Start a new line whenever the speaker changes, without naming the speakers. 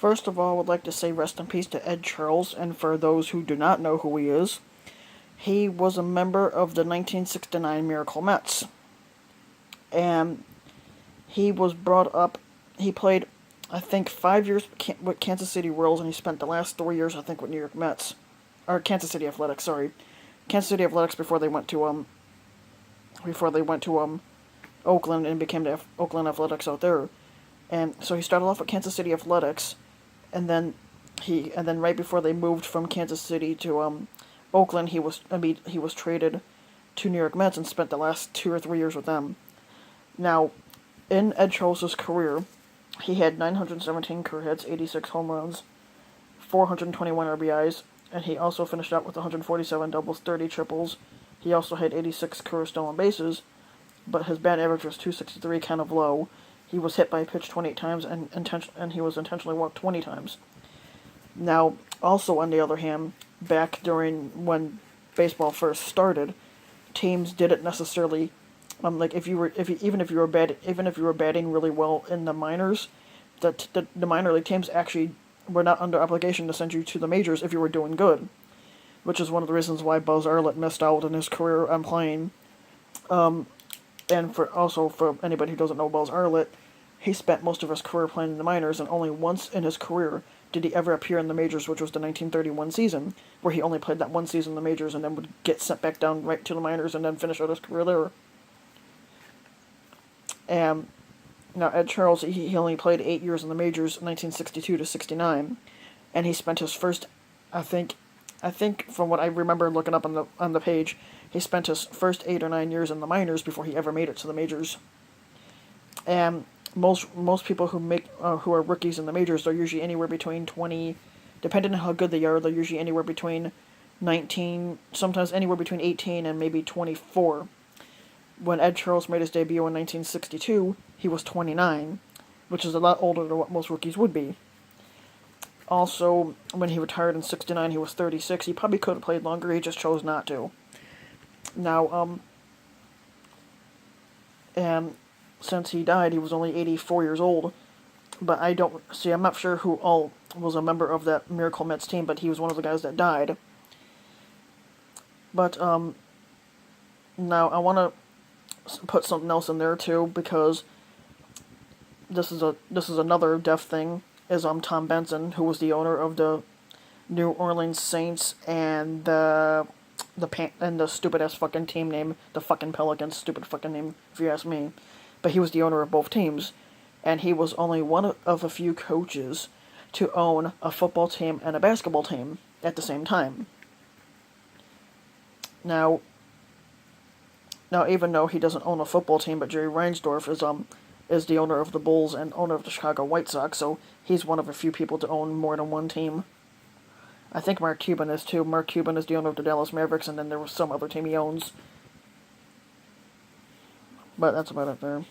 First of all, I would like to say rest in peace to Ed Charles, and for those who do not know who he is, he was a member of the 1969 Miracle Mets. And he was brought up, he played, I think, 5 years with Kansas City Royals, and he spent the last 3 years, I think, with New York Mets. Or Kansas City Athletics, sorry. Kansas City Athletics before they went to Oakland and became the Oakland Athletics out there. And so he started off at Kansas City Athletics, and then right before they moved from Kansas City to Oakland, he was traded to New York Mets and spent the last 2 or 3 years with them. Now, in Ed Charles' career, he had 917 career hits, 86 home runs, 421 RBIs, and he also finished out with 147 doubles, 30 triples. He also had 86 career stolen bases, but his bat average was 263, kind of low. He was hit by a pitch 28 times, and he was intentionally walked 20 times. Now, also on the other hand, back during when baseball first started, teams didn't necessarily, like even if you were batting really well in the minors, the minor league teams actually were not under obligation to send you to the majors if you were doing good, which is one of the reasons why Buzz Arlett missed out in his career on playing. And for anybody who doesn't know Buzz Arlett, he spent most of his career playing in the minors, and only once in his career did he ever appear in the majors, which was the 1931 season, where he only played that one season in the majors and then would get sent back down right to the minors and then finish out his career there. And now Ed Charles, he only played 8 years in the majors, 1962 to 69, and he spent his first, I think from what I remember looking up on the page, he spent his first 8 or 9 years in the minors before he ever made it to the majors. And most people who are rookies in the majors, they're usually anywhere between 20, depending on how good they are, they're usually anywhere between 19, sometimes anywhere between 18 and maybe 24. When Ed Charles made his debut in 1962, he was 29, which is a lot older than what most rookies would be. Also, when he retired in 69, he was 36. He probably could have played longer, he just chose not to. Now, and since he died, he was only 84 years old. But I'm not sure who all was a member of that Miracle Mets team, but he was one of the guys that died. But, now I want to put something else in there too, because this is another deaf thing, is Tom Benson, who was the owner of the New Orleans Saints and the stupid ass fucking team name, the fucking Pelicans, stupid fucking name if you ask me. But he was the owner of both teams, and he was only one of a few coaches to own a football team and a basketball team at the same time. Now even though he doesn't own a football team, but Jerry Reinsdorf is the owner of the Bulls and owner of the Chicago White Sox, so he's one of a few people to own more than one team. I think Mark Cuban is too. Mark Cuban is the owner of the Dallas Mavericks, and then there was some other team he owns. But that's about it there.